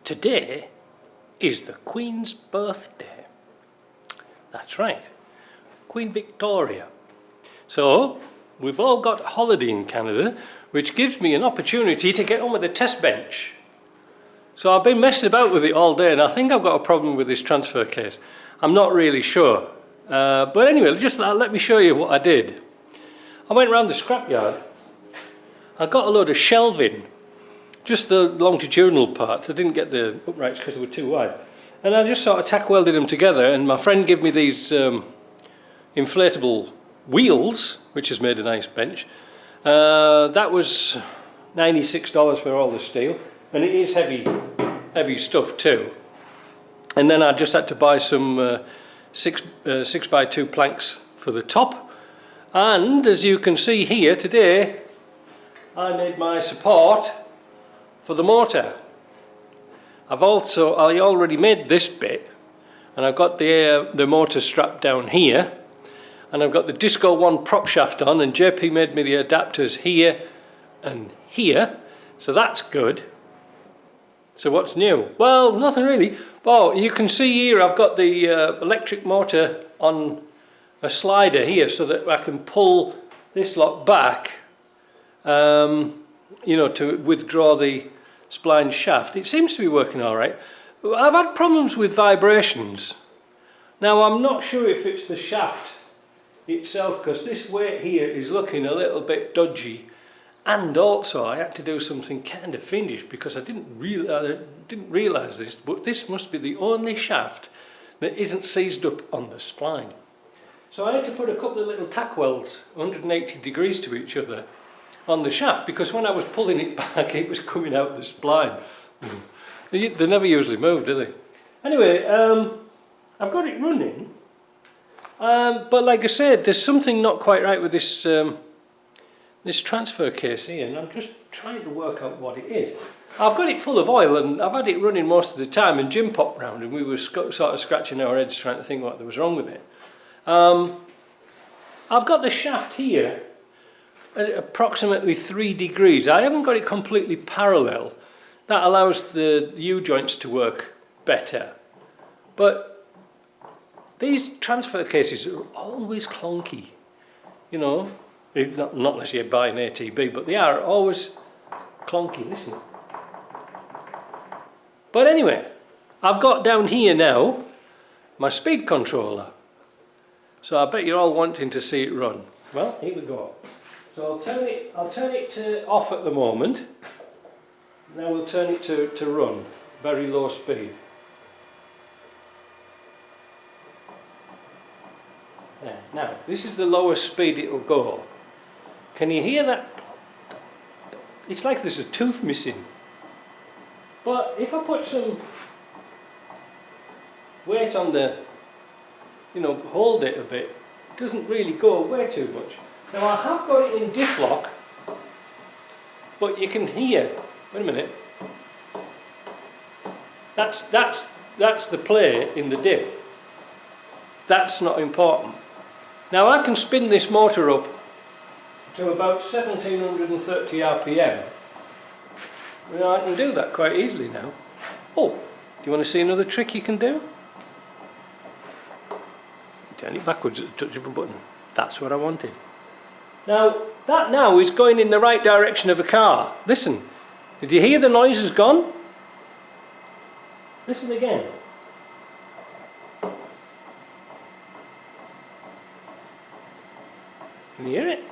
Today is the Queen's birthday. That's right, Queen Victoria. So we've all got a holiday in Canada, which gives me an opportunity to get on with the test bench. So I've been messing about with it all day, and I think I've got a problem with this transfer case. I'm not really sure. But anyway, just let me show you what I did. I went around the scrapyard. I got a load of shelving, just the longitudinal parts. I didn't get the uprights because they were too wide. And I just sort of tack welded them together, and my friend gave me these inflatable wheels, which has made a nice bench. That was $96 for all the steel, and it is heavy stuff too. And then I just had to buy some 6x2 planks for the top. And as you can see here today, I made my support for the motor. I already made this bit, and I've got the motor strapped down here, and I've got the Disco 1 prop shaft on, and JP made me the adapters here and here, so that's good. So what's new? Well, nothing really. Oh, you can see here I've got the electric motor on a slider here, so that I can pull this lot back, you know, to withdraw the spline shaft. It seems to be working all right. I've had problems with vibrations. Now I'm not sure if it's the shaft itself, because this weight here is looking a little bit dodgy, and also I had to do something kind of fiendish because I didn't realise this, but this must be the only shaft that isn't seized up on the spline. So I had to put a couple of little tack welds 180 degrees to each other on the shaft, because when I was pulling it back it was coming out the spline. They never usually move, do they? Anyway, I've got it running, but like I said, there's something not quite right with this this transfer case here, and I'm just trying to work out what it is. I've got it full of oil, and I've had it running most of the time, and Jim popped round and we were sort of scratching our heads trying to think what was wrong with it. I've got the shaft here at approximately 3 degrees. I haven't got it completely parallel. That allows the U-joints to work better. But these transfer cases are always clunky, you know. Not unless you buy an ATB, but they are always clunky. Listen. But anyway, I've got down here now my speed controller. So I bet you're all wanting to see it run. Well, here we go. So I'll turn it to off at the moment. Now we'll turn it to run, very low speed. There. Now, this is the lowest speed it will go. Can you hear that? It's like there's a tooth missing. But if I put some weight on the, you know, hold it a bit, it doesn't really go away too much. Now I have got it in diff lock, but you can hear, wait a minute, that's the play in the diff. That's not important. Now I can spin this motor up to about 1730 RPM. Well, I can do that quite easily now. Oh, do you want to see another trick you can do? Turn it backwards at the touch of a button. That's what I wanted. Now, that now is going in the right direction of a car. Listen, did you hear the noise has gone? Listen again. Can you hear it?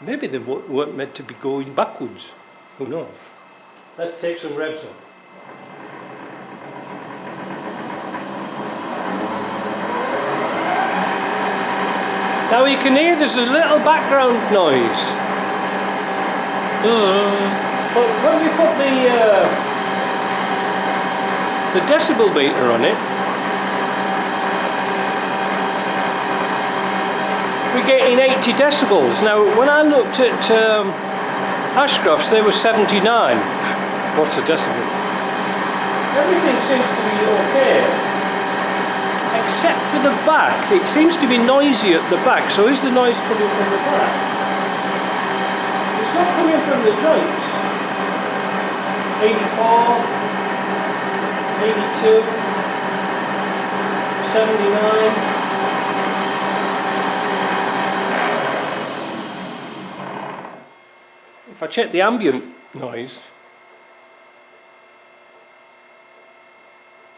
Maybe they weren't meant to be going backwards. Who knows? Let's take some revs up. Now you can hear there's a little background noise. But when we put the decibel meter on it, we're getting 80 decibels. Now when I looked at Ashcroft's, they were 79. What's a decibel? Everything seems to be okay. Except for the back. It seems to be noisy at the back. So is the noise coming from the back? It's not coming from the joints. 84, 82, 79. If I check the ambient noise,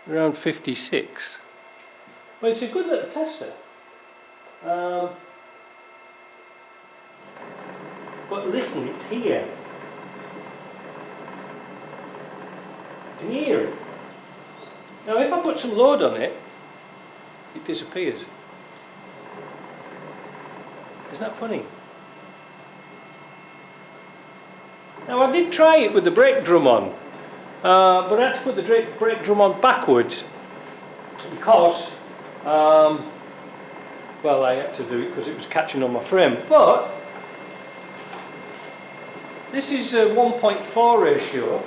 around 56. Well, it's a good little tester. But listen, it's here. Can you hear it? Now if I put some load on it, it disappears. Isn't that funny? Now I did try it with the brake drum on, but I had to put the brake drum on backwards because, well, I had to do it because it was catching on my frame. But this is a 1.4 ratio.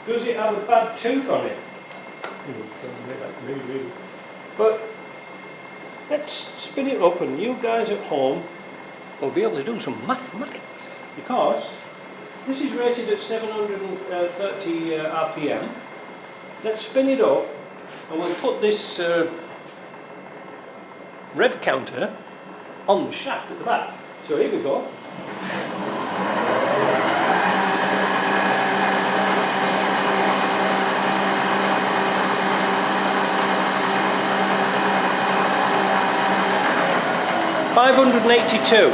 Does it have a bad tooth on it? But let's spin it up and you guys at home will be able to do some mathematics, because this is rated at 730 RPM. Let's spin it up and we'll put this rev counter on the shaft at the back. So here we go. $582.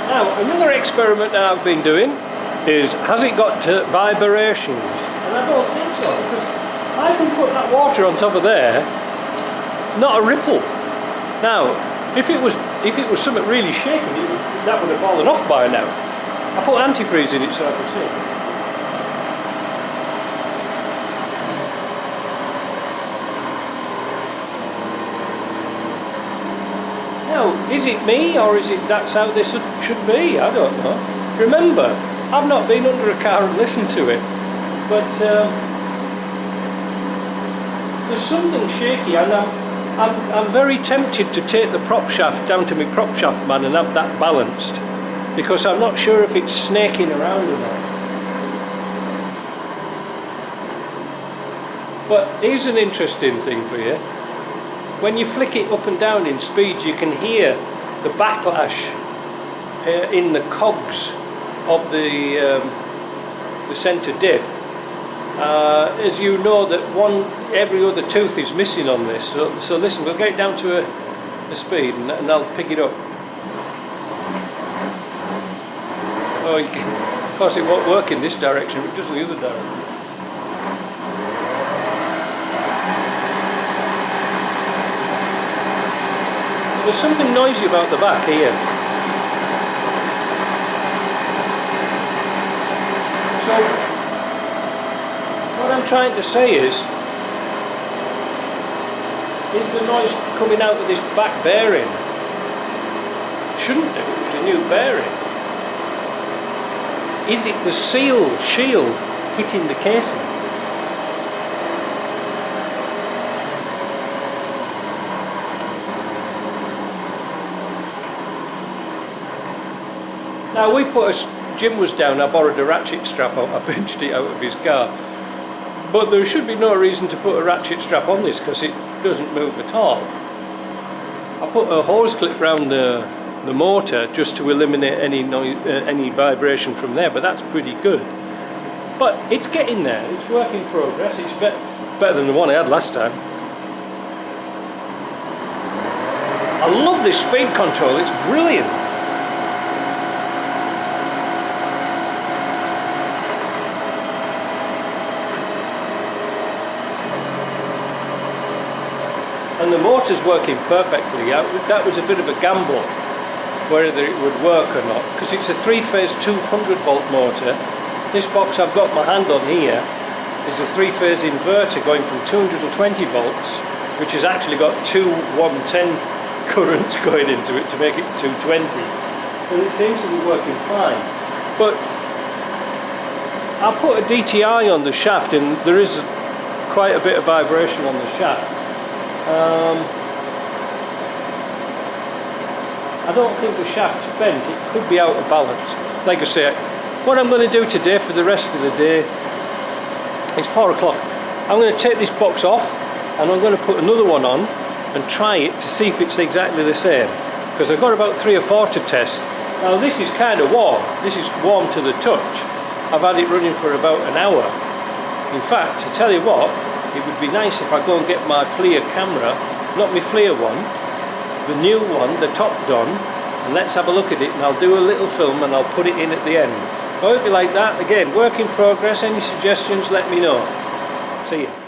Now, another experiment that I've been doing is, has it got vibrations? And I don't think so, because I can put that water on top of there, not a ripple. Now, if it was something really shaking, that would have fallen off by now. I put antifreeze in it so I could see. Now, is it me, or is it that's how this should be? I don't know. Remember, I've not been under a car and listened to it, but there's something shaky, and I'm very tempted to take the prop shaft down to my prop shaft man and have that balanced, because I'm not sure if it's snaking around or not. But here's an interesting thing for you. When you flick it up and down in speeds, you can hear the backlash in the cogs of the centre diff. As you know, that every other tooth is missing on this. So listen, we'll get it down to a speed and I'll pick it up. Oh, of course it won't work in this direction, but it does in the other direction. There's something noisy about the back here. So, what I'm trying to say is the noise coming out of this back bearing? Shouldn't do, it was a new bearing. Is it the shield hitting the casing? Now Jim was down, I borrowed a ratchet strap out, I pinched it out of his car. But there should be no reason to put a ratchet strap on this because it doesn't move at all. I put a hose clip round the motor just to eliminate any vibration from there, but that's pretty good. But it's getting there, it's work in progress, it's better than the one I had last time. I love this speed control, it's brilliant. And the motor's working perfectly. That was a bit of a gamble whether it would work or not, because it's a 3-phase 200 volt motor. This box I've got my hand on here is a 3-phase inverter going from 220 volts, which has actually got two 110 currents going into it to make it 220, and it seems to be working fine. But I put a DTI on the shaft and there is quite a bit of vibration on the shaft. I don't think the shaft's bent, it could be out of balance. like I say, what I'm going to do today for the rest of the day, it's 4 o'clock. I'm going to take this box off and I'm going to put another one on and try it to see if it's exactly the same, because I've got about 3 or 4 to test. Now this is kind of warm, this is warm to the touch. I've had it running for about an hour. In fact, I tell you what, it would be nice if I go and get my FLIR camera, not my FLIR one, the new one, the top done, and let's have a look at it, and I'll do a little film and I'll put it in at the end. I hope you like that. Again, work in progress. Any suggestions, let me know. See you.